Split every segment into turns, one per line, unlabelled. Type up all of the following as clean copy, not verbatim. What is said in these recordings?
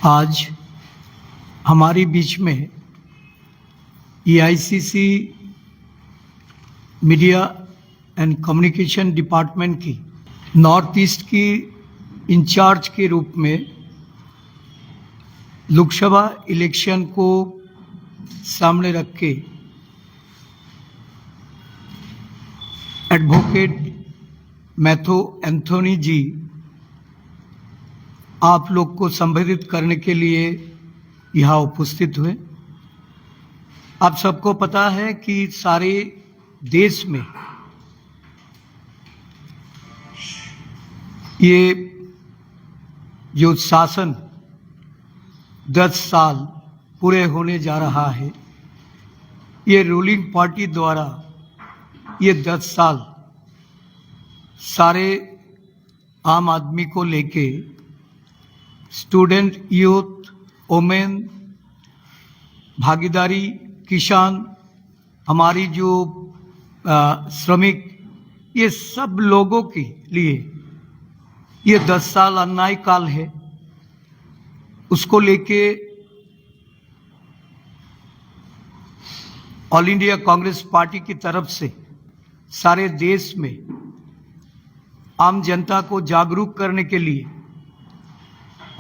आज हमारे बीच में EICC media and communication department की नॉर्थ ईस्ट की इंचार्ज के रूप में लोकसभा इलेक्शन को सामने रख के एडवोकेट मैथ्यू एंथोनी जी आप लोग को संबोधित करने के लिए यहाँ उपस्थित हुए। आप सबको पता है कि सारे देश में ये जो शासन 10 साल पूरे होने जा रहा है, ये रूलिंग पार्टी द्वारा ये 10 साल सारे आम आदमी को लेके स्टूडेंट, यूथ, वोमेन, भागीदारी, किसान, हमारी जो श्रमिक, ये सब लोगों के लिए ये 10 साल अन्याय काल है। उसको लेके ऑल इंडिया कांग्रेस पार्टी की तरफ से सारे देश में आम जनता को जागरूक करने के लिए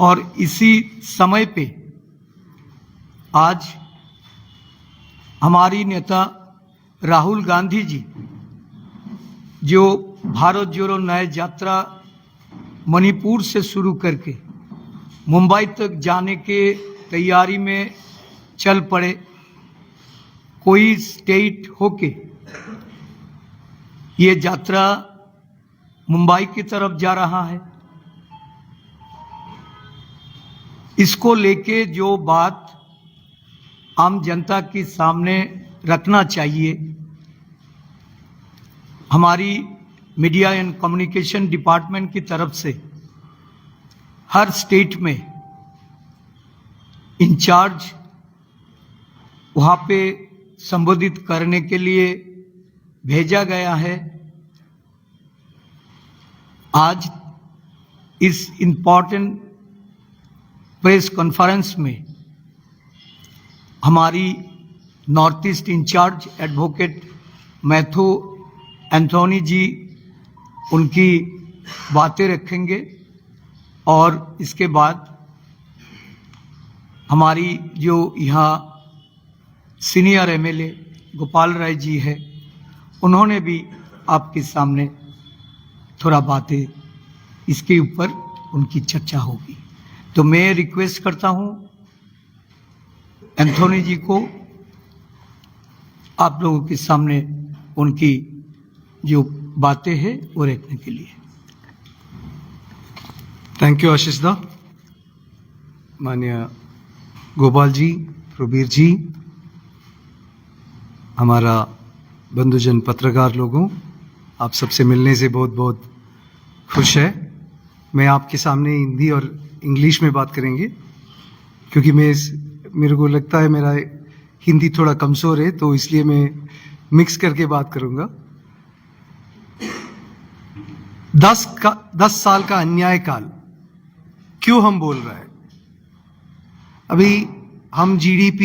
और इसी समय पे आज हमारी नेता राहुल गांधी जी जो भारत जोड़ो न्याय यात्रा मणिपुर से शुरू करके मुंबई तक जाने के तैयारी में चल पड़े, कोई स्टेट होके ये यात्रा मुंबई की तरफ जा रहा है। इसको लेके जो बात आम जनता के सामने रखना चाहिए, हमारी मीडिया एंड कम्युनिकेशन डिपार्टमेंट की तरफ से हर स्टेट में इंचार्ज वहाँ पे संबोधित करने के लिए भेजा गया है। आज इस इम्पॉर्टेंट प्रेस कॉन्फ्रेंस में हमारी North East incharge advocate Matthew Anthony ji उनकी बातें रखेंगे और इसके बाद हमारी जो यहाँ सीनियर MLA गोपाल राय जी है, उन्होंने भी आपके सामने थोड़ा बातें इसके ऊपर उनकी चर्चा होगी। तो मैं रिक्वेस्ट करता हूँ एंथोनी जी को आप लोगों के सामने उनकी जो बातें हैं वो रखने के लिए।
थैंक यू आशीष दा। माननीय गोपाल जी, प्रबीर जी, हमारा बंधुजन पत्रकार लोगों, आप सबसे मिलने से बहुत बहुत खुश है। मैं आपके सामने हिंदी और इंग्लिश में बात करेंगे क्योंकि मेरे को लगता है मेरा हिंदी थोड़ा कमज़ोर है, तो इसलिए मैं मिक्स करके बात करूंगा। 10 साल का अन्याय काल क्यों हम बोल रहे हैं? अभी हम GDP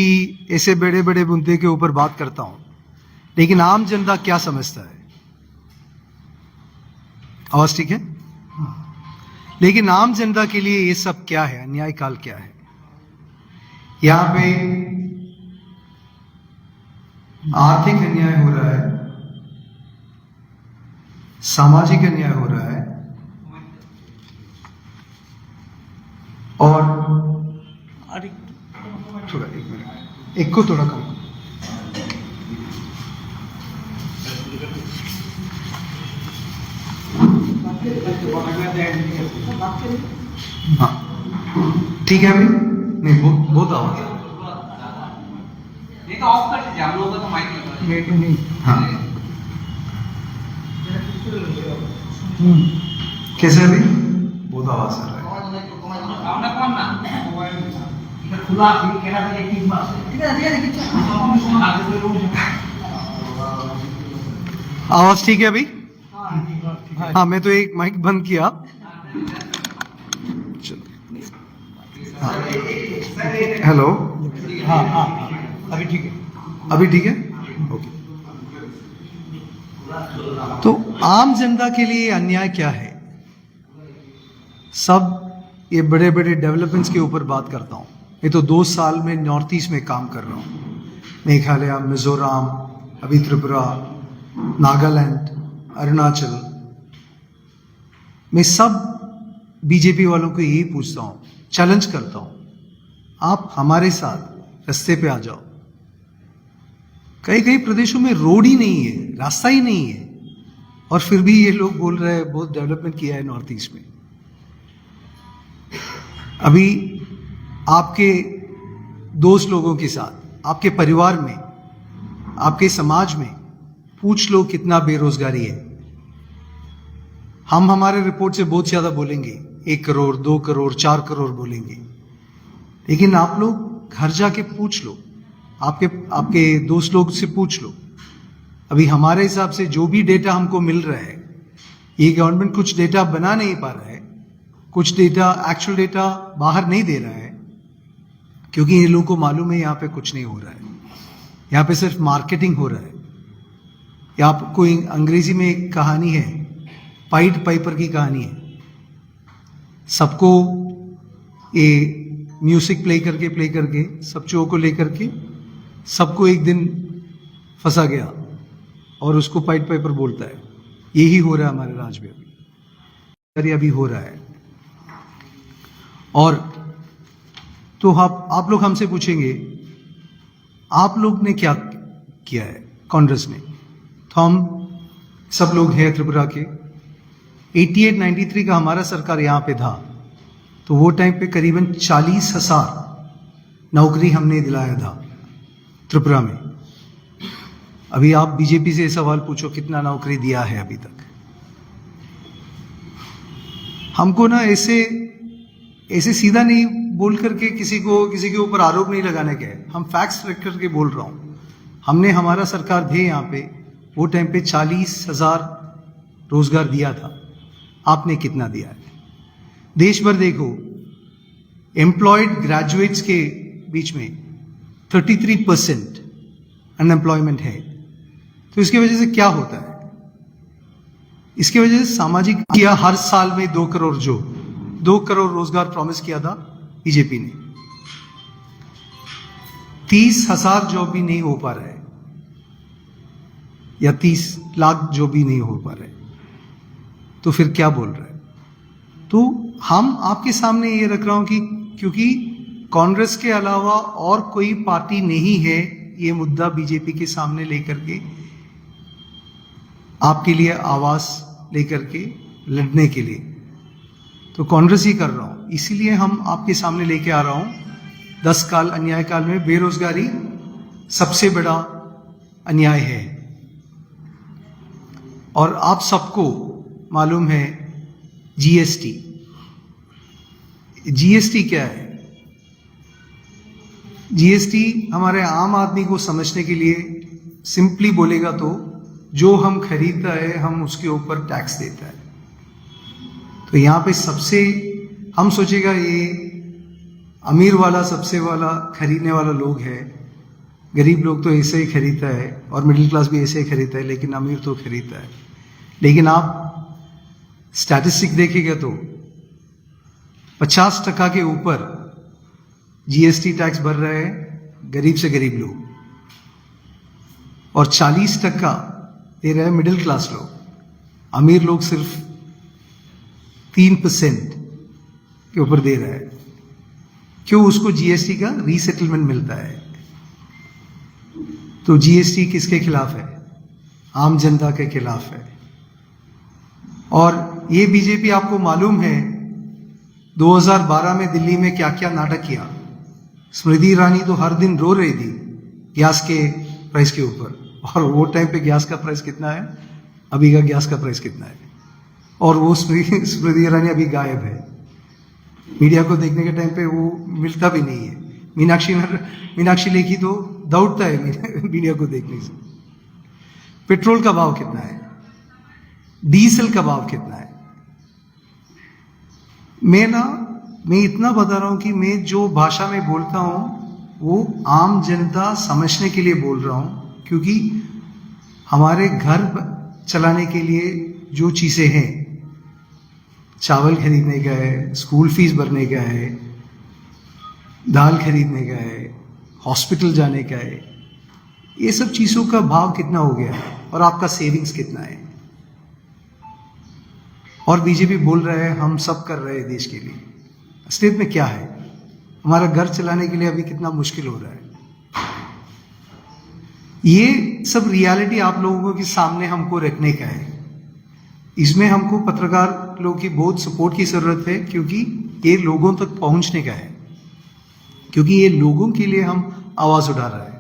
ऐसे बड़े बड़े मुद्दे के ऊपर बात करता हूं, लेकिन आम जनता क्या समझता है? आवाज ठीक है? लेकिन आम जनता के लिए ये सब क्या है? अन्याय काल क्या है? यहां पे आर्थिक अन्याय हो रहा है, सामाजिक अन्याय हो रहा है और थोड़ा एक मिनट, एक को थोड़ा कम। हाँ ठीक है। अभी नहीं, बहुत आवाज है। नहीं, हाँ कैसे? अभी बहुत आवाज आ रहा है। आवाज ठीक है अभी? हाँ, मैं तो एक माइक बंद किया। चलो हेलो,
हाँ हाँ हाँ, अभी ठीक है।
अभी ठीक है? ओके। तो आम जनता के लिए अन्याय क्या है? सब ये बड़े बड़े डेवलपमेंट्स के ऊपर बात करता हूँ। ये तो 2 साल में नॉर्थ ईस्ट में काम कर रहा हूँ। मेघालय, मिजोरम, अभी त्रिपुरा, नागालैंड, अरुणाचल, मैं सब बीजेपी वालों को यही पूछता हूँ, चैलेंज करता हूँ, आप हमारे साथ रास्ते पे आ जाओ। कई कई प्रदेशों में रोड ही नहीं है, रास्ता ही नहीं है, और फिर भी ये लोग बोल रहे हैं बहुत डेवलपमेंट किया है नॉर्थ ईस्ट में। अभी आपके दोस्त लोगों के साथ, आपके परिवार में, आपके समाज में पूछ लो कितना बेरोजगारी है। हम हमारे रिपोर्ट से बहुत ज्यादा बोलेंगे, 1 करोड़, 2 करोड़, 4 करोड़ बोलेंगे, लेकिन आप लोग घर जाके पूछ लो, आपके दोस्त लोग से पूछ लो। अभी हमारे हिसाब से जो भी डेटा हमको मिल रहा है, ये गवर्नमेंट कुछ डेटा बना नहीं पा रहा है, कुछ डेटा, एक्चुअल डेटा बाहर नहीं दे रहा है, क्योंकि ये लोगों को मालूम है यहाँ पे कुछ नहीं हो रहा है, यहाँ पे सिर्फ मार्केटिंग हो रहा है। या आपको अंग्रेजी में एक कहानी है, पाइड पाइपर की कहानी है। सबको ये म्यूजिक प्ले करके सब चोर को लेकर के सबको एक दिन फंसा गया और उसको पाइड पाइपर बोलता है। यही हो रहा है हमारे राज्य में, अभी हो रहा है। और तो आप लोग हमसे पूछेंगे आप लोग ने क्या किया है कांग्रेस ने, तो हम सब लोग हैं त्रिपुरा के। 88-93 का हमारा सरकार यहाँ पे था, तो वो टाइम पे करीबन 40,000 नौकरी हमने दिलाया था त्रिपुरा में। अभी आप बीजेपी से सवाल पूछो कितना नौकरी दिया है अभी तक। हमको ना ऐसे सीधा नहीं बोल करके किसी के ऊपर आरोप नहीं लगाने के, हम फैक्ट्स रख करके बोल रहा हूं। हमने, हमारा सरकार थे यहाँ पे, वो टाइम पे 40,000 रोजगार दिया था। आपने कितना दिया है? देश भर देखो, एम्प्लॉयड ग्रेजुएट्स के बीच में 33% अनएम्प्लॉयमेंट है। तो इसकी वजह से क्या होता है? इसकी वजह से सामाजिक किया, हर साल में 2 करोड़ रोजगार प्रॉमिस किया था बीजेपी ने। 30,000 जॉब भी नहीं हो पा रहा है, या 30 लाख जॉब भी नहीं हो पा रहे, तो फिर क्या बोल रहे हैं? तो हम आपके सामने ये रख रहा हूं कि क्योंकि कांग्रेस के अलावा और कोई पार्टी नहीं है ये मुद्दा बीजेपी के सामने लेकर के, आपके लिए आवाज लेकर के लड़ने के लिए, तो कांग्रेस ही कर रहा हूं। इसीलिए हम आपके सामने लेके आ रहा हूं। 10 काल अन्याय काल में बेरोजगारी सबसे बड़ा अन्याय है। और आप सबको मालूम है जीएसटी क्या है? जीएसटी हमारे आम आदमी को समझने के लिए सिंपली बोलेगा तो जो हम खरीदता है हम उसके ऊपर टैक्स देता है। तो यहाँ पे सबसे हम सोचेगा ये अमीर वाला सबसे वाला खरीदने वाला लोग है, गरीब लोग तो ऐसे ही खरीदता है और मिडिल क्लास भी ऐसे ही खरीदता है, लेकिन अमीर तो खरीदता है। लेकिन आप स्टैटिस्टिक देखेगा तो 50% के ऊपर जीएसटी टैक्स भर रहे हैं गरीब से गरीब लोग, और 40% दे रहे हैं मिडिल क्लास लोग। अमीर लोग सिर्फ 3% के ऊपर दे रहा है। क्यों? उसको जीएसटी का रीसेटलमेंट मिलता है। तो जीएसटी किसके खिलाफ है? आम जनता के खिलाफ है। और ये बीजेपी, आपको मालूम है 2012 में दिल्ली में क्या क्या नाटक किया। स्मृति ईरानी तो हर दिन रो रही थी गैस के प्राइस के ऊपर, और वो टाइम पे गैस का प्राइस कितना है, अभी का गैस का प्राइस कितना है, और वो स्मृति ईरानी अभी गायब है। मीडिया को देखने के टाइम पे वो मिलता भी नहीं है। मीनाक्षी लेखी तो दौड़ता है मीडिया को देखने से। पेट्रोल का भाव कितना है, डीजल का भाव कितना है। मैं ना मैं इतना बता रहा हूँ कि मैं जो भाषा में बोलता हूँ वो आम जनता समझने के लिए बोल रहा हूँ, क्योंकि हमारे घर चलाने के लिए जो चीज़ें हैं, चावल खरीदने का है, स्कूल फीस भरने का है, दाल खरीदने का है, हॉस्पिटल जाने का है, ये सब चीज़ों का भाव कितना हो गया है और आपका सेविंग्स कितना है। और बीजेपी बोल रहा है हम सब कर रहे हैं देश के लिए। असलियत में क्या है, हमारा घर चलाने के लिए अभी कितना मुश्किल हो रहा है। ये सब रियलिटी आप लोगों के सामने हमको रखने का है। इसमें हमको पत्रकार लोगों की बहुत सपोर्ट की ज़रूरत है, क्योंकि ये लोगों तक पहुंचने का है, क्योंकि ये लोगों के लिए हम आवाज़ उठा रहे हैं।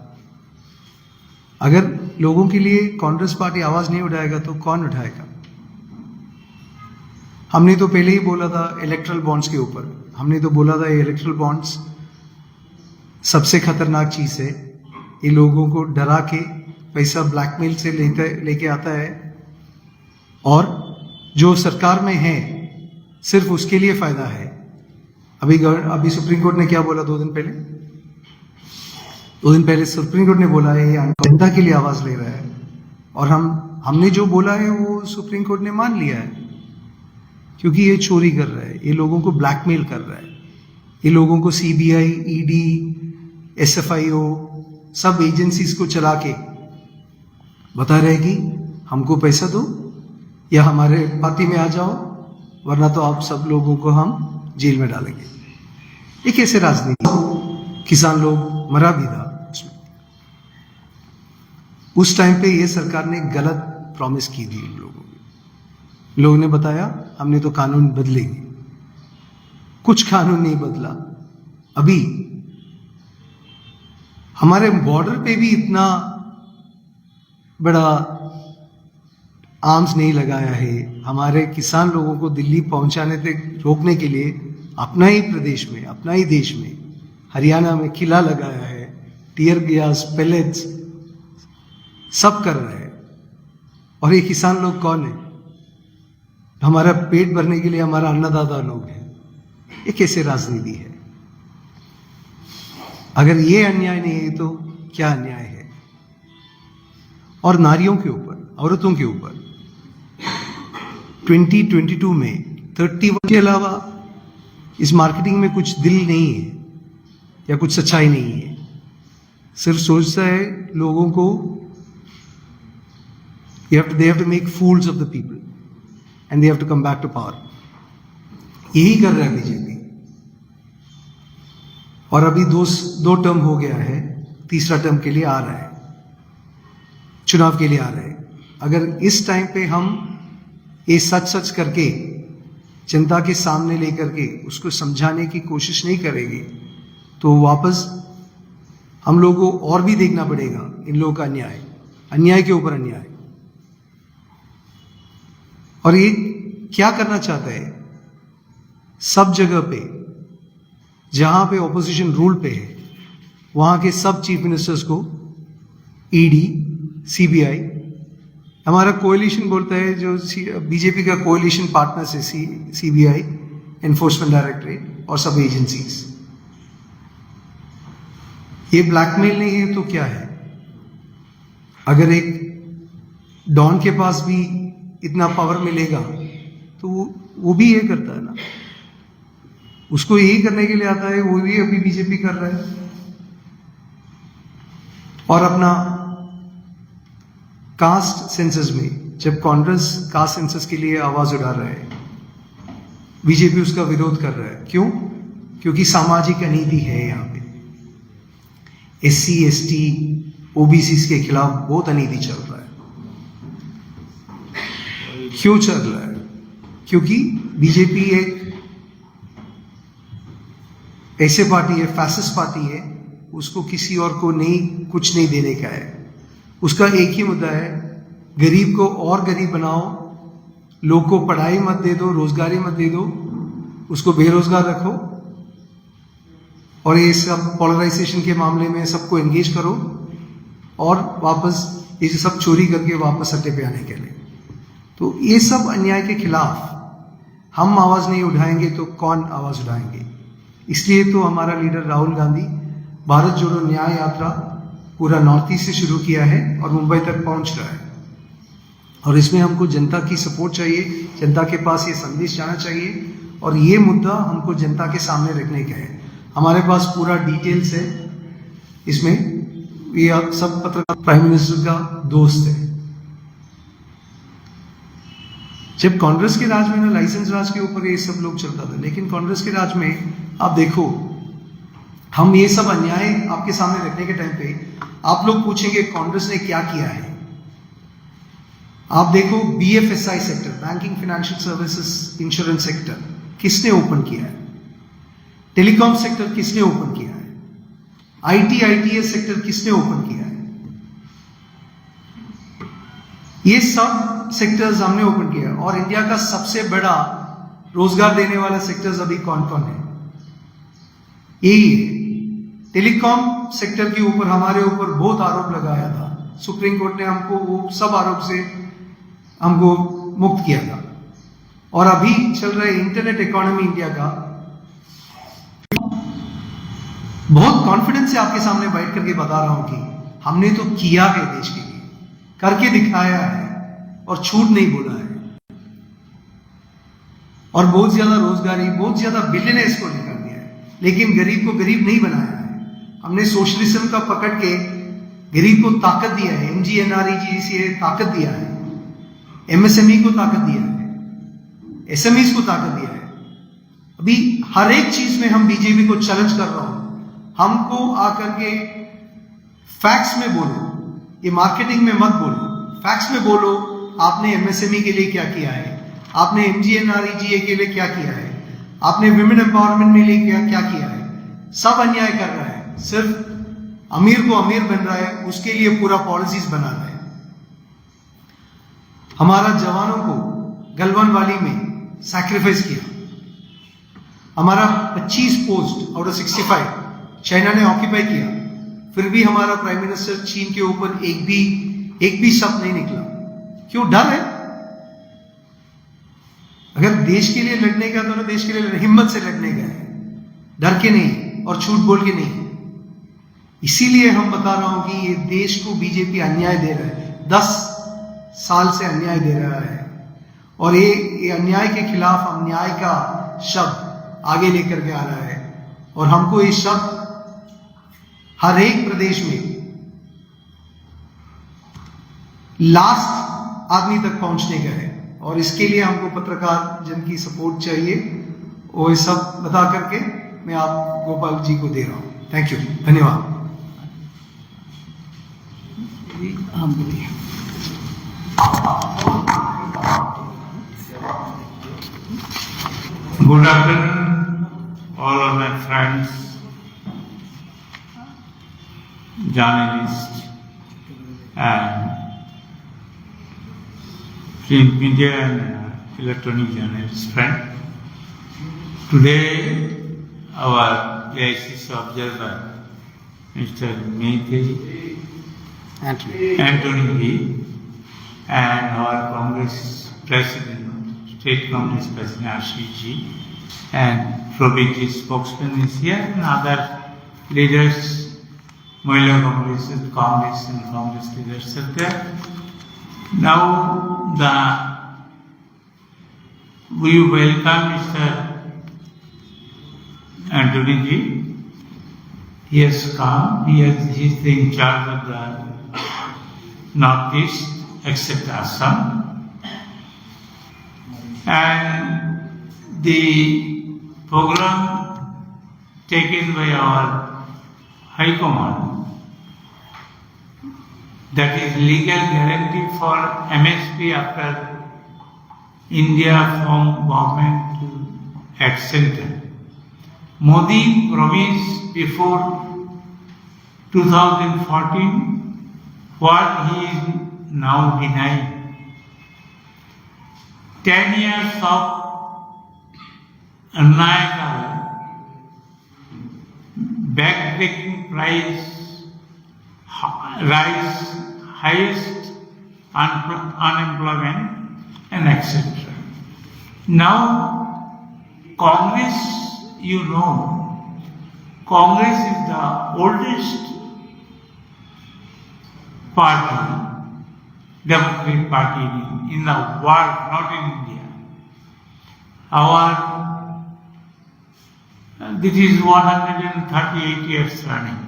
अगर लोगों के लिए कांग्रेस पार्टी आवाज़ नहीं उठाएगा तो कौन उठाएगा। हमने तो पहले ही बोला था इलेक्ट्रल बॉन्ड्स के ऊपर, हमने तो बोला था ये इलेक्ट्रल बॉन्ड्स सबसे खतरनाक चीज़ है। ये लोगों को डरा के पैसा ब्लैकमेल से लेके आता है, और जो सरकार में है सिर्फ उसके लिए फ़ायदा है। अभी सुप्रीम कोर्ट ने क्या बोला 2 दिन पहले सुप्रीम कोर्ट ने बोला है ये जनता के लिए आवाज़ ले रहा है, और हमने जो बोला है वो सुप्रीम कोर्ट ने मान लिया है, क्योंकि ये चोरी कर रहा है, ये लोगों को ब्लैकमेल कर रहा है, ये लोगों को सीबीआई, ईडी, एसएफआईओ सब एजेंसीज को चला के बता रहे कि हमको पैसा दो या हमारे पार्टी में आ जाओ, वरना तो आप सब लोगों को हम जेल में डालेंगे। ये कैसे राजनीति, किसान लोग मरा भी था उसमें। उस टाइम पे ये सरकार ने गलत प्रॉमिस की थी लोगों ने बताया हमने तो कानून बदलेंगे, कुछ कानून नहीं बदला। अभी हमारे बॉर्डर पे भी इतना बड़ा आर्म्स नहीं लगाया है। हमारे किसान लोगों को दिल्ली पहुंचाने तक रोकने के लिए अपना ही प्रदेश में, अपना ही देश में, हरियाणा में किला लगाया है, टीयर गैस, पेलेट्स सब कर रहे हैं। और ये किसान लोग कौन है? हमारा पेट भरने के लिए हमारा अन्नदाता लोग हैं। ये कैसे राजनीति है? अगर ये अन्याय नहीं है तो क्या अन्याय है? और नारियों के ऊपर, औरतों के ऊपर 2022 में 31 के अलावा इस मार्केटिंग में कुछ दिल नहीं है या कुछ सच्चाई नहीं है। सिर्फ सोचता है लोगों को they have to make fools of the people and they have to come back to power। यही कर रहा है बीजेपी। और अभी दो टर्म हो गया है, तीसरा टर्म के लिए आ रहा है, चुनाव के लिए आ रहा है। अगर इस टाइम पे हम ये सच करके जनता के सामने लेकर के उसको समझाने की कोशिश नहीं करेंगे तो वापस हम लोगों को और भी देखना पड़ेगा इन लोगों का अन्याय के ऊपर अन्याय। और ये क्या करना चाहता है? सब जगह पे जहां पे ऑपोजिशन रूल पे है वहां के सब चीफ मिनिस्टर्स को ईडी, सीबीआई, हमारा कोएलिशन बोलता है जो बीजेपी का कोएलिशन पार्टनर्स है, सीबीआई, एनफोर्समेंट डायरेक्टरेट और सब एजेंसीज। ये ब्लैकमेल नहीं है तो क्या है? अगर एक डॉन के पास भी इतना पावर मिलेगा तो वो भी ये करता है ना, उसको यही करने के लिए आता है, वो भी अभी बीजेपी कर रहा है। और अपना कास्ट सेंसस में जब कांग्रेस कास्ट सेंसस के लिए आवाज उठा रहा है, बीजेपी उसका विरोध कर रहा है। क्यों? क्योंकि सामाजिक अनीति है यहाँ पे। SC, ST, OBC के खिलाफ बहुत अनीति चल रहा है। क्यों चल रहा है? क्योंकि बीजेपी एक ऐसे पार्टी है, फैसिस्ट पार्टी है, उसको किसी और को कुछ नहीं देने का है। उसका एक ही मुद्दा है, गरीब को और गरीब बनाओ, लोग को पढ़ाई मत दे दो, रोजगारी मत दे दो, उसको बेरोजगार रखो, और ये सब पोलराइजेशन के मामले में सबको एंगेज करो, और वापस ये सब चोरी करके वापस सत्ते पे आने के लिए। तो ये सब अन्याय के खिलाफ हम आवाज नहीं उठाएंगे तो कौन आवाज उठाएंगे? इसलिए तो हमारा लीडर राहुल गांधी भारत जोड़ो न्याय यात्रा पूरा नॉर्थ ईस्ट से शुरू किया है और मुंबई तक पहुंच रहा है। और इसमें हमको जनता की सपोर्ट चाहिए, जनता के पास ये संदेश जाना चाहिए और ये मुद्दा हमको जनता के सामने रखने का है। हमारे पास पूरा डिटेल्स है इसमें। ये आप सब पत्रकार प्राइम मिनिस्टर का दोस्त है। जब कांग्रेस के राज में ना लाइसेंस राज के ऊपर ये सब लोग चलता था, लेकिन कांग्रेस के राज में आप देखो हम ये सब अन्याय आपके सामने रखने के टाइम पे आप लोग पूछेंगे कांग्रेस ने क्या किया है। आप देखो BFSI sector, banking financial services insurance sector किसने ओपन किया है? टेलीकॉम सेक्टर किसने ओपन किया है? ITS सेक्टर किसने ओपन किया है? ये सब सेक्टर्स हमने ओपन किया और इंडिया का सबसे बड़ा रोजगार देने वाला सेक्टर्स अभी कौन कौन है? यही है। टेलीकॉम सेक्टर के ऊपर हमारे ऊपर बहुत आरोप लगाया था, सुप्रीम कोर्ट ने हमको वो सब आरोप से हमको मुक्त किया था। और अभी चल रहा है इंटरनेट इकोनॉमी इंडिया का। बहुत कॉन्फिडेंस से आपके सामने बैठ करके बता रहा हूं कि हमने तो किया है, देश के लिए करके दिखाया है और झूठ नहीं बोला है। और बहुत ज्यादा रोजगारी, बहुत ज्यादा बिलियनर्स को निकाल दिया है, लेकिन गरीब को गरीब नहीं बनाया है। हमने सोशलिज्म का पकड़ के गरीब को ताकत दिया है, MGNREGA से ताकत दिया है, MSME को ताकत दिया है, SMEs को ताकत दिया है। अभी हर एक चीज में हम बीजेपी को चैलेंज कर रहा हूं, हमको आकर के फैक्ट्स में बोलो, ये मार्केटिंग में मत बोलो, फैक्ट्स में बोलो। आपने MSME के लिए क्या किया है, आपने MGNREGA के लिए क्या किया है, आपने विमेन एम्पावरमेंट में लिए क्या किया है। सब अन्याय कर रहा है, सिर्फ अमीर को अमीर बन रहा है, उसके लिए पूरा पॉलिसीज बना रहा है। हमारा जवानों को गलवान वाली में सैक्रिफाइस किया। हमारा 25 पोस्ट आउट ऑफ 65 चाइना ने ऑक्यूपाई किया, फिर भी हमारा प्राइम मिनिस्टर चीन के ऊपर एक भी शब्द नहीं निकला। क्यों? डर है। अगर देश के लिए लड़ने का तो ना देश के लिए हिम्मत से लड़ने का है, डर के नहीं और झूठ बोल के नहीं। इसीलिए हम बता रहा हूं कि ये देश को बीजेपी अन्याय दे रहा है, 10 साल से अन्याय दे रहा है। और ये अन्याय के खिलाफ हम न्याय का शब्द आगे लेकर के आ रहा है। और हमको ये शब्द हर एक प्रदेश में लास्ट आदमी तक पहुंचने का है। और इसके लिए हमको पत्रकार जन की सपोर्ट चाहिए। और ये सब बता करके मैं आप गोपाल जी को दे रहा हूं। थैंक यू, धन्यवाद।
हम बोलिए।
Good afternoon, all of my friends, journalists, and print media and electronic journalists friends. Today, our AICC observer, Mr. Mehdi Anthony Lee, and our Congress President, State Congress President Ashish Ji, and Probity spokesman is here, and other leaders, Mahila Congress and Congress leaders are there. Now, we welcome Mr. Anthony Ji. He has come. He is in charge of the Northeast, except Assam. And the program taken by our High Command, that is legal guarantee for MSP after India formed government at center. Modi promised before 2014 what he is now denying. 10 years of unnatural backbreaking price rise, highest unemployment, and etc. Now, Congress, you know, Congress is the oldest party, democratic party in the world, not in India. This is 138 years running.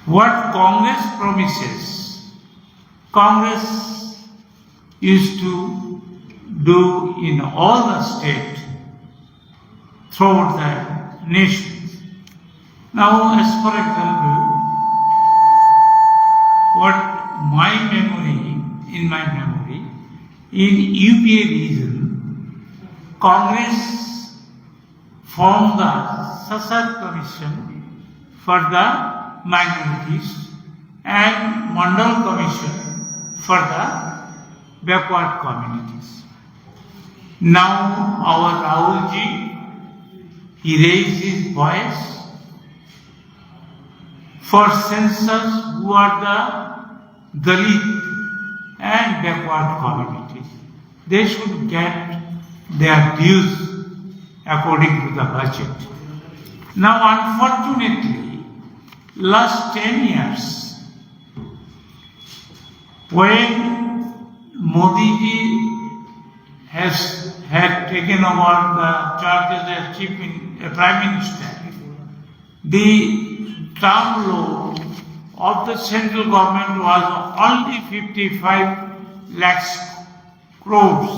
What Congress promises, Congress used to do in all the states throughout the nation. Now, as for example, what in my memory, in UPA region, Congress formed the Sasar Commission for the minorities and Mandal Commission for the backward communities. Now our Rahulji, he raised his voice for censors who are the Dalit and backward communities. They should get their dues according to the budget. Now, unfortunately, last 10 years, when Modi ji had taken over the charges as Prime Minister, the term loan of the central government was only 55 lakhs crores.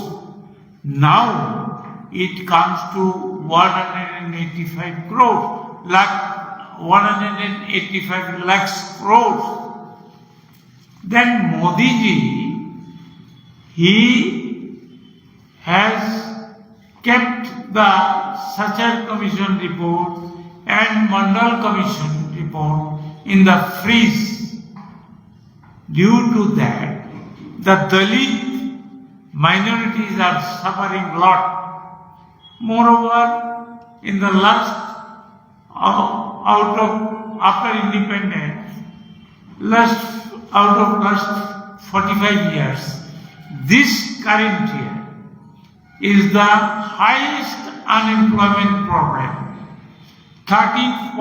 Now it comes to 185 crores, 185 lakhs crores. Then Modi ji, he has kept the Sachar Commission report and Mandal Commission report in the freeze. Due to that, the Dalit minorities are suffering a lot. Moreover, in the after independence, out of last 45 years, this current year is the highest unemployment problem. 13.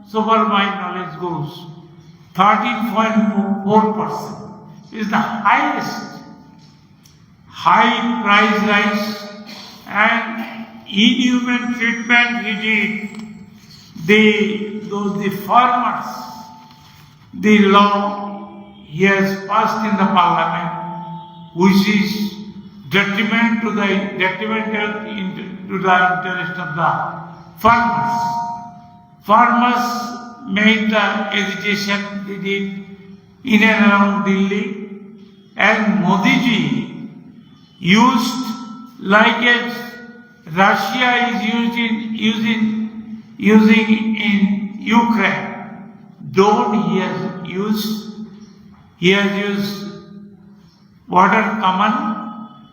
So far my knowledge goes, 13.4% is the highest. High price rise and inhuman treatment he did. The farmers, the law he has passed in the parliament, which is detrimental to the interest of the farmers. Farmers made the agitation they did in and around Delhi, and Modi ji used like as Russia is using in Ukraine. He has used water cannon,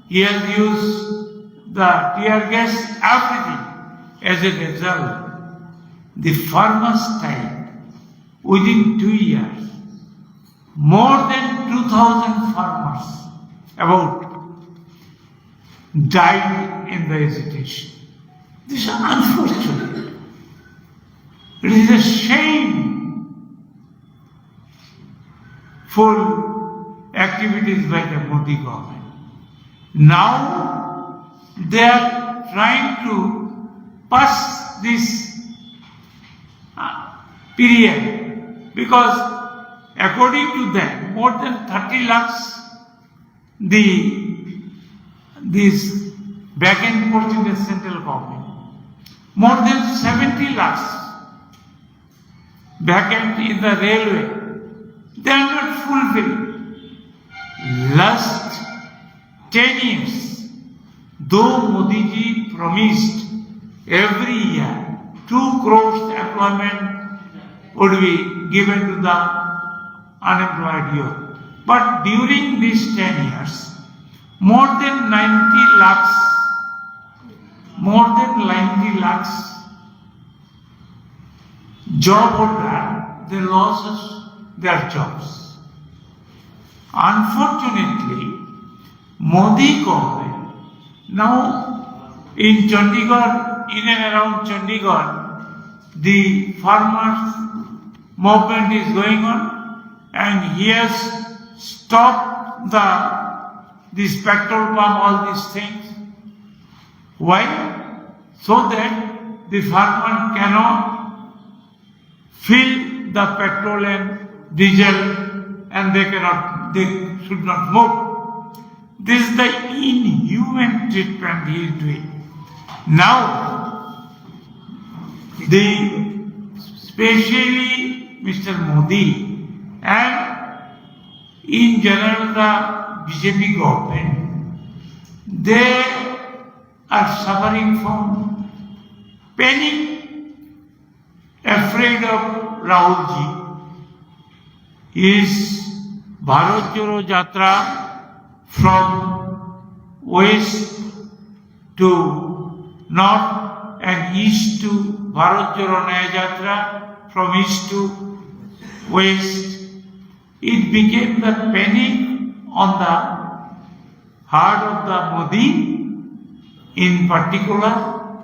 he has used the tear gas, everything. As a result, the farmers died within 2 years. More than 2,000 farmers died in the agitation. This is unfortunate. It is a shameful activities by the Modi government. Now they are trying to pass this period, because according to them, more than 30 lakhs this back-end portion is central government. More than 70 lakhs back-end in the railway. They are not fulfilled. Last 10 years, though Modi ji promised every year 2 crores employment would be given to the unemployed youth. But during these 10 years, more than 90 lakhs job holder, they lost their jobs. Unfortunately, Modi government now in Chandigarh, in and around Chandigarh, the farmers movement is going on, and he has stopped this petrol pump, all these things. Why? So that the farmer cannot fill the petrol and diesel, and they should not move. This is the inhuman treatment he is doing. Now, especially Mr. Modi and in general the BJP government, they are suffering from panic, afraid of Rahul ji. His Bharat Jodo Jatra from west to north and east to Bharat Jodo Nyaya Jatra from east to west. It became the panic on the heart of the Modi in particular,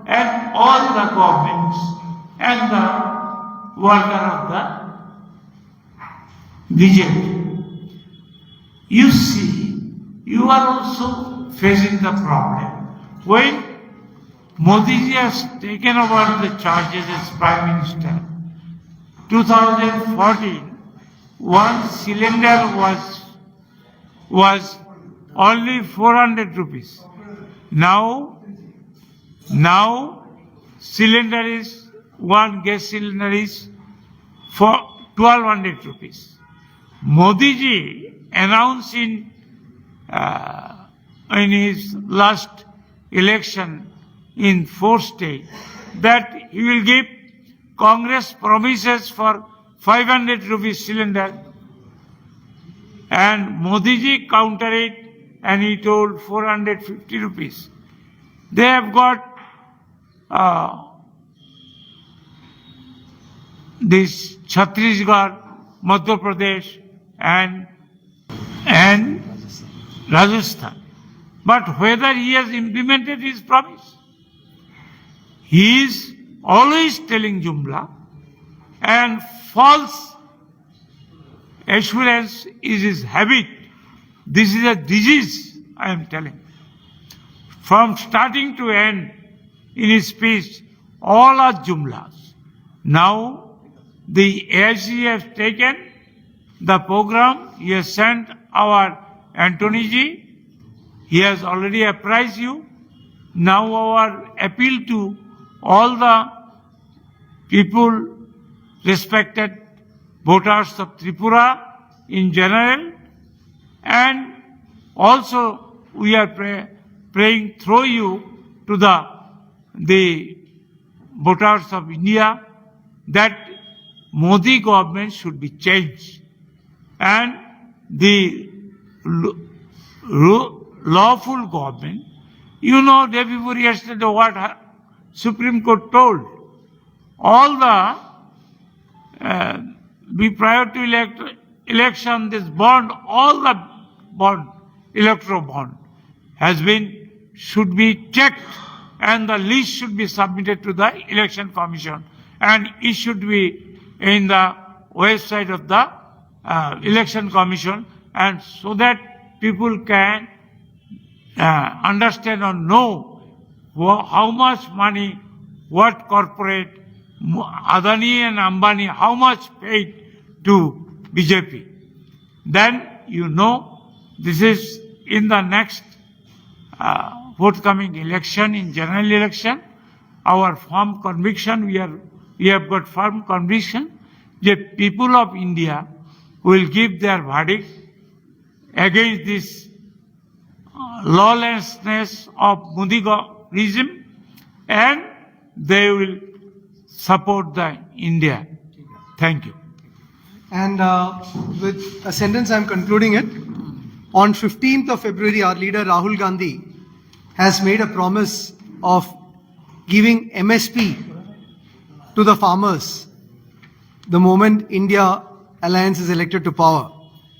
and all the governments and the worker of the BJP. You see, you are also facing the problem. When Modi ji has taken over the charges as Prime Minister, 2014, one cylinder was only 400 rupees. Now cylinder is, one gas cylinder is for 1200 rupees. Modi ji announced in his last election in 4 states that he will give Congress promises for 500 rupees cylinder, and Modi ji countered it and he told 450 rupees. They have got this Chhattisgarh, Madhya Pradesh and Rajasthan. But whether he has implemented his promise, he is always telling Jumla, and false assurance is his habit. This is a disease, I am telling. From starting to end in his speech, all are Jumlas. Now, the AIC has taken the program, he has sent our Antony ji, he has already apprised you. Now our appeal to all the people, respected voters of Tripura in general, and also we are praying through you to the voters of India that Modi government should be changed, and the lawful government. You know, day before yesterday what Supreme Court told. All the prior to election, this bond, all the bond, electoral bond, should be checked, and the list should be submitted to the Election Commission, and it should be in the website of the Election Commission, and so that people can understand or know how much money, what corporate, Adani and Ambani, how much paid to BJP. Then you know this is in the next forthcoming election, in general election, our firm conviction, we have got firm conviction that people of India will give their verdict against this lawlessness of Modi regime, and they will support the India. Thank you.
And with a sentence, I'm concluding it. On 15th of February, our leader Rahul Gandhi has made a promise of giving MSP to the farmers the moment India Alliance is elected to power,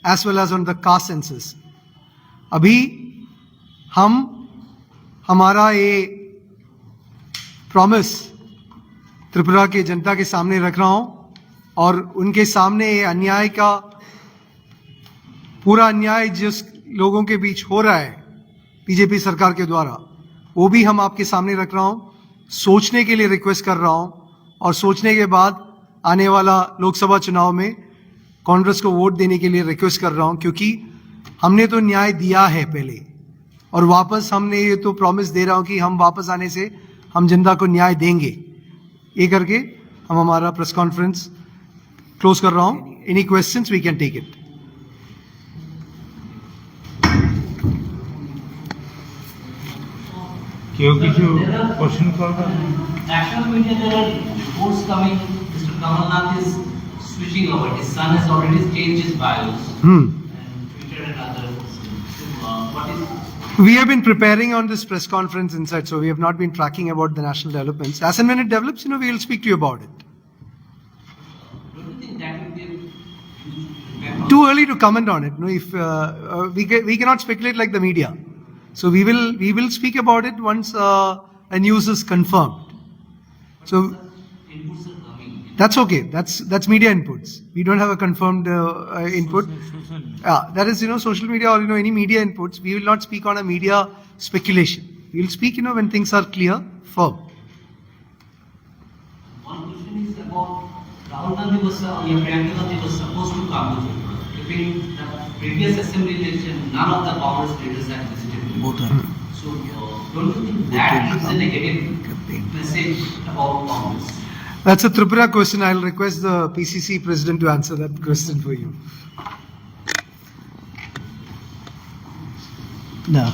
as well as on the caste census. अभी हमारा ये promise Tripura के जनता के सामने रख रहा हूं और उनके सामने ये अन्याय का पूरा अन्याय जिस लोगों के बीच हो रहा है बीजेपी सरकार के द्वारा, वो भी हम आपके सामने रख रहा हूं, सोचने के लिए रिक्वेस्ट कर रहा हूं और सोचने के बाद आने वाला लोकसभा चुनाव में कांग्रेस को वोट देने के लिए रिक्वेस्ट कर रहा हूं, क्योंकि हमने तो न्याय दिया है पहले और वापस हमने ये तो प्रॉमिस दे रहा हूं कि हम वापस आने से हम जनता को न्याय देंगे। ये करके हम हमारा प्रेस कॉन्फ्रेंस क्लोज कर रहा हूं। Any questions we can take it.
কেউ কিছু কোশ্চেন করবে?
National media, there are reports coming. Mr. Kamal Nath is switching over. His son has already changed his bios and Twitter and others. What is?
We have been preparing on this press conference inside, so we have not been tracking about the national developments. As and when it develops, we will speak to you about it.
Don't you think that will be a huge impact?
Too early to comment on it. No, if we cannot speculate like the media, so we will speak about it once a news is confirmed. So
Inputs are coming.
that's okay. That's media inputs. We don't have a confirmed input. That is social media or any media inputs. We will not speak on a media speculation. We will speak when things are clear, firm.
One question is about Rahul Gandhi was, Priyanka Gandhi was supposed to come to Tripura. If in the previous assembly election, none of the Congress leaders had visited Tripura. So, don't you think that gives a negative message about Congress?
That's a Tripura question. I'll request the PCC president to answer that question for you.
No.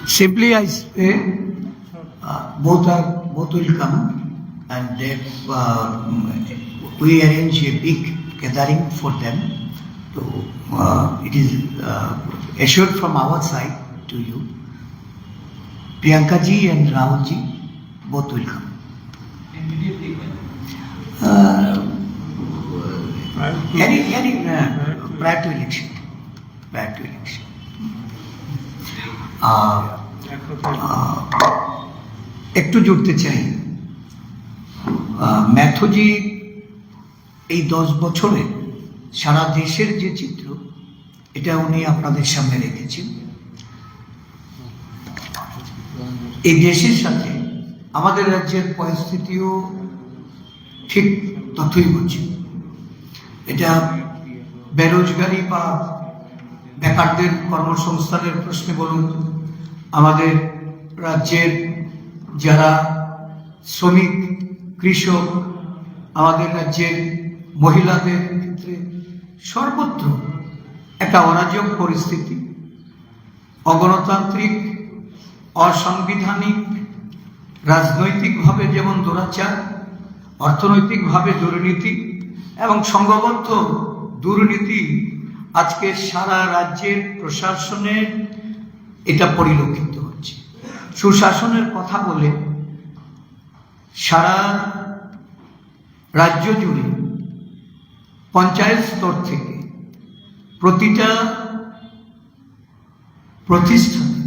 Simply I say both will come, and then we arrange a big gathering for them. So it is assured from our side to you. Priyanka ji and Rahul ji both will come.
Immediately when?
Any prior to election. Prior to election. একটু জুড়তে চাই, ম্যাথুজি এই 10 বছরে সারা দেশের যে চিত্র, এটা উনি আপনাদের সামনে রেখেছেন। এই দেশের সাথে আমাদের রাজ্যের পরিস্থিতিও ঠিক ততই হচ্ছে। এটা বেরোজগারি বা বেকারদের কর্মসংস্থানের প্রশ্নে বলুন, আমাদের রাজ্যের যারা শ্রমিক, কৃষক, আমাদের রাজ্যের মহিলাদের ক্ষেত্রে সর্বত্র একটা অরাজক পরিস্থিতি, অগণতান্ত্রিক, অসাংবিধানিক, রাজনৈতিকভাবে যেমন দুরাচার, অর্থনৈতিকভাবে দুর্নীতি এবং সংঘবদ্ধ দুর্নীতি আজকে সারা রাজ্যের প্রশাসনে এটা পরিলক্ষিত হচ্ছে। সুশাসনের কথা বলে সারা রাজ্য জুড়ে পঞ্চায়েত স্তর থেকে প্রতিটা প্রতিষ্ঠানে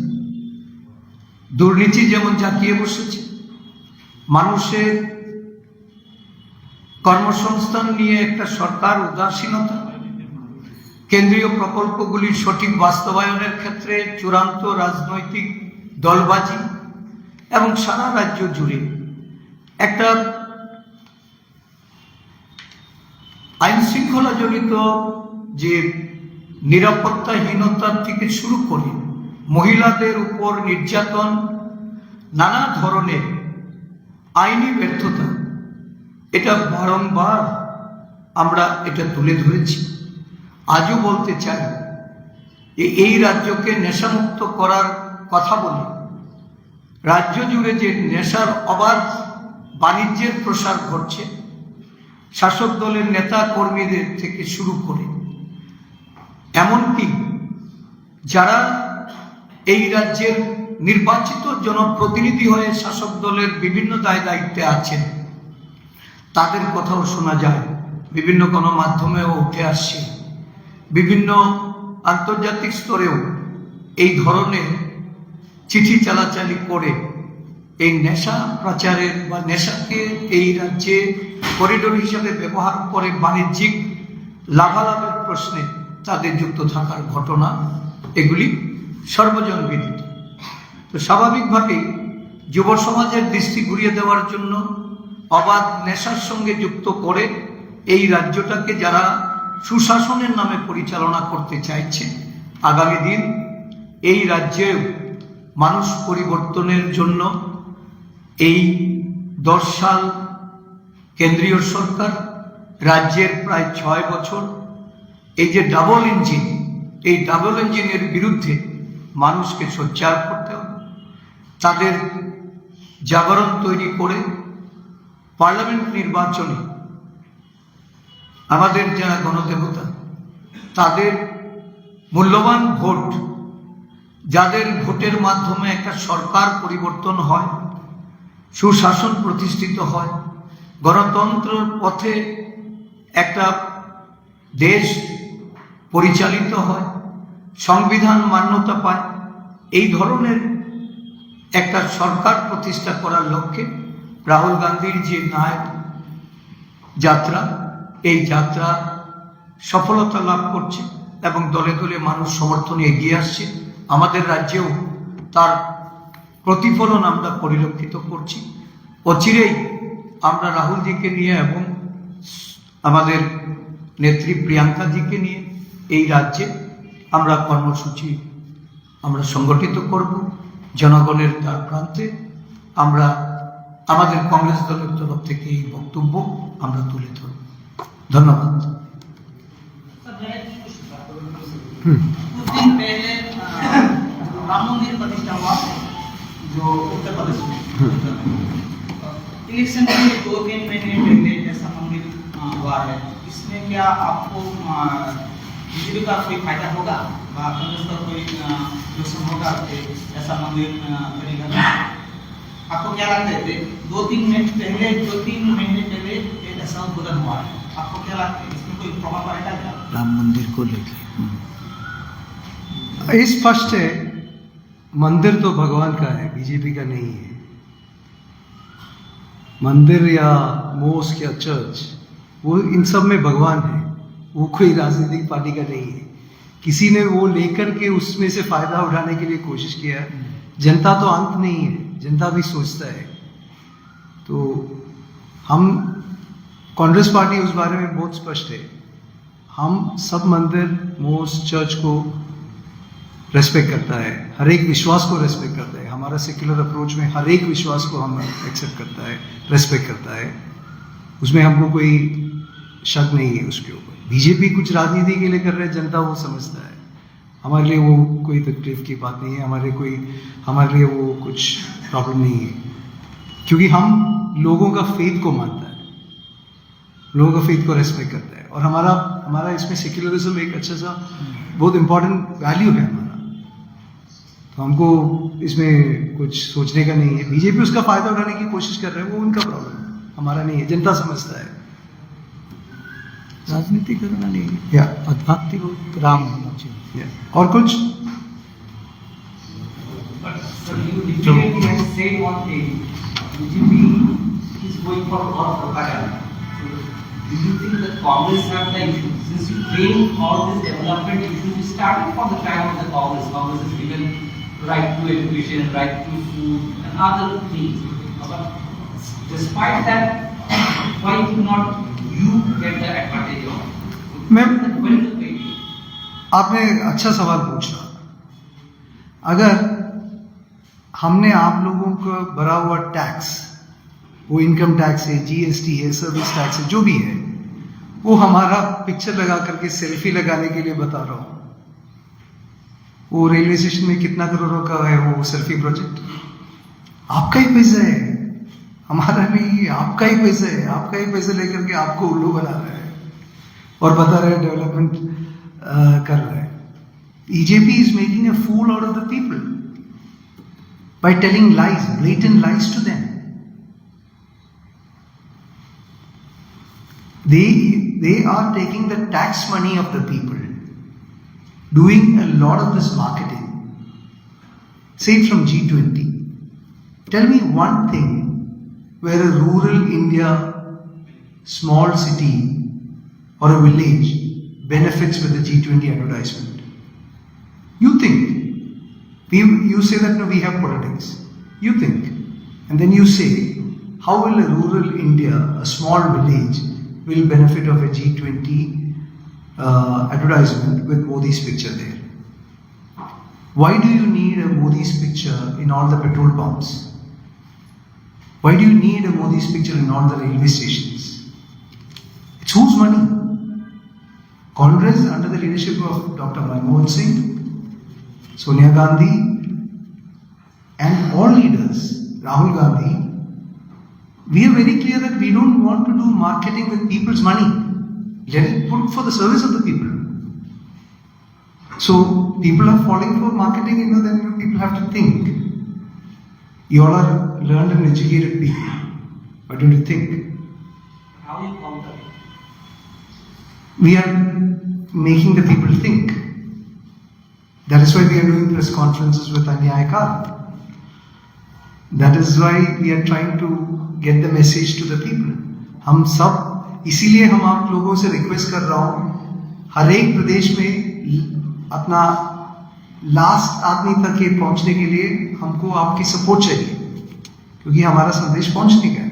দুর্নীতি যেমন জাঁকিয়ে বসেছে, মানুষের কর্মসংস্থান নিয়ে একটা সরকার উদাসীনতা, কেন্দ্রীয় প্রকল্পগুলির সঠিক বাস্তবায়নের ক্ষেত্রে চূড়ান্ত রাজনৈতিক দলবাজি এবং সারা রাজ্য জুড়ে একটা আইন শৃঙ্খলা জনিত যে নিরাপত্তাহীনতার থেকে শুরু করে মহিলাদের উপর নির্যাতন, নানা ধরনের আইনি ব্যর্থতা, এটা বারংবার আমরা এটা তুলে ধরেছি। আজও বলতে চাই, এই রাজ্যকে নেশামুক্ত করার কথা বলে রাজ্য জুড়ে যে নেশার অবাধ বাণিজ্যের প্রসার ঘটছে, শাসক দলের নেতা কর্মীদের থেকে শুরু করে এমনকি যারা এই রাজ্যের নির্বাচিত জনপ্রতিনিধি হয়ে শাসক দলের বিভিন্ন দায় দায়িত্বে আছেন, তাদের কথাও শোনা যায়, বিভিন্ন গণমাধ্যমেও উঠে আসছে, বিভিন্ন আন্তর্জাতিক স্তরেও এই ধরনের চিঠি চালাচালি করে এই নেশা প্রচারের বা নেশাকে এই রাজ্যে করিডোর হিসাবে ব্যবহার করে বাণিজ্যিক লাভালাভের প্রশ্নে তাদের যুক্ত থাকার ঘটনা এগুলি সর্বজনবিদিত। তো স্বাভাবিকভাবেই যুব সমাজের দৃষ্টি ঘুরিয়ে দেওয়ার জন্য অবাধ নেশার সঙ্গে যুক্ত করে এই রাজ্যটাকে যারা সুশাসনের নামে পরিচালনা করতে চাইছে, আগামী দিন এই রাজ্যে মানুষ পরিবর্তনের জন্য এই 10 সাল কেন্দ্রীয় সরকার, রাজ্যের প্রায় 6 বছর, এই যে ডাবল ইঞ্জিন, এই ডাবল ইঞ্জিনের বিরুদ্ধে মানুষকে সোচ্চার করতে হবে। তাদের জাগরণ তৈরি করে পার্লামেন্ট নির্বাচনে আমাদের যারা গণদেবতা, তাদের মূল্যবান ভোট, যাদের ভোটের মাধ্যমে একটা সরকার পরিবর্তন হয়, সুশাসন প্রতিষ্ঠিত হয়, গণতন্ত্রের পথে একটা দেশ পরিচালিত হয়, সংবিধান মান্যতা পায়, এই ধরনের একটা সরকার প্রতিষ্ঠা করার লক্ষ্যে রাহুল গান্ধীর যে ন্যায় যাত্রা, এই যাত্রা সফলতা লাভ করছে এবং দলে দলে মানুষ সমর্থনে এগিয়ে আসছে। আমাদের রাজ্যেও তার প্রতিফলন আমরা পরিলক্ষিত করছি। অচিরেই আমরা রাহুলজিকে নিয়ে এবং আমাদের নেত্রী প্রিয়াঙ্কাজিকে নিয়ে এই রাজ্যে আমরা কর্মসূচি আমরা সংগঠিত করব। জনগণের দ্বার প্রান্তে আমরা আমাদের কংগ্রেস দলের তরফ থেকে এই বক্তব্য আমরা তুলে ধরব। ধন্যবাদ।
कुछ दिन पहले राम मंदिर प्रतिष्ठा हुआ जो उत्तर प्रदेश में। इलेक्शन के 2-3 महीने पहले ऐसा मंदिर हुआ है, इसमें क्या आपको बीजेपी का कोई फायदा होगा, कांग्रेस का कोई नुकसान होगा ऐसा मंदिर बनेगा? आपको क्या लगता है? 2-3 महीने पहले ऐसा उद्घाटन हुआ है, आपको क्या लगता है इसमें कोई प्रभाव पड़ेगा क्या
राम मंदिर को लेकर?
स्पष्ट है, मंदिर तो भगवान का है, बीजेपी का नहीं है। मंदिर या मोस्क या चर्च, वो इन सब में भगवान है, वो कोई राजनीतिक पार्टी का नहीं है। किसी ने वो लेकर के उसमें से फायदा उठाने के लिए कोशिश किया है। जनता तो अंत नहीं है, जनता भी सोचता है। तो हम कांग्रेस पार्टी उस बारे में बहुत स्पष्ट है, हम सब मंदिर, मोस्क, चर्च को रेस्पेक्ट करता है, हर एक विश्वास को रेस्पेक्ट करता है। हमारा सेक्युलर अप्रोच में हर एक विश्वास को हम एक्सेप्ट करता है, रेस्पेक्ट करता है, उसमें हमको कोई शक नहीं है उसके ऊपर। बीजेपी कुछ राजनीति के लिए कर रहे हैं, जनता वो समझता है। हमारे लिए वो कोई तकलीफ की बात नहीं है, हमारे लिए वो कुछ प्रॉब्लम नहीं है, क्योंकि हम लोगों का फेथ को मानता है, लोगों का फेथ को रेस्पेक्ट करता है। और हमारा इसमें सेक्युलरिज्म एक अच्छा सा बहुत इंपॉर्टेंट वैल्यू है हमारा, तो हमको इसमें कुछ सोचने का नहीं है। बीजेपी उसका फायदा उठाने की कोशिश कर रहे हैं, वो उनका प्रॉब्लम है, हमारा नहीं है। जनता समझता है,
राजनीति करना नहीं है,
या
आध्यात्मिक राम होना चाहिए।
और कुछ
Sir, you repeatedly have said one thing, BJP is going for all propaganda. So, do you think that Congress have the issue? Since you claim all this development issue started from the time of the Congress is given right to education, right to food and other things. But despite that, why do not you get the advantage of it?
Ma'am,
When is the way?
आपने अच्छा सवाल पूछा। अगर हमने आप लोगों को भरा हुआ टैक्स, वो इनकम टैक्स है, जीएसटी है, सर्विस टैक्स है, जो भी है, वो हमारा पिक्चर लगा करके सेल्फी लगाने के लिए बता रहा हूं। वो रेलवे स्टेशन में कितना करोड़ों का है वो सेल्फी प्रोजेक्ट, आपका ही पैसा है, हमारा नहीं है, आपका ही पैसा है। आपका ही पैसा लेकर के आपको उल्लू बना रहा है और बता रहे हैं डेवलपमेंट कर रहा है। BJP is making a fool out of the people by telling lies, blatant lies to them. They are taking the tax money of the people, doing a lot of this marketing, say from G20, Tell me one thing where a rural India, small city or a village benefits with the G20 advertisement. You think. You say that no, we have politics. You think. And then you say, how will a rural India, a small village, will benefit of a G20 advertisement with Modi's picture there? Why do you need a Modi's picture in all the petrol pumps? Why do you need a Modi's picture in all the railway stations? It's whose money? Congress under the leadership of Dr. Manmohan Singh, Sonia Gandhi, and all leaders, Rahul Gandhi, we are very clear that we don't want to do marketing with people's money. Let it put for the service of the people. So people are falling for marketing, then people have to think. You all are learned and educated people. What do you think?
How you counter?
We are making the people think. That is why we are doing press conferences with Anyayakar. That is why we are trying to get the message to the people. हम सब इसीलिए हम आप लोगों से request कर रहा हूँ, हर एक प्रदेश में अपना लास्ट आदमी तक ये पहुंचने के लिए हमको आपकी सपोर्ट चाहिए, क्योंकि हमारा संदेश पहुंच नहीं गया।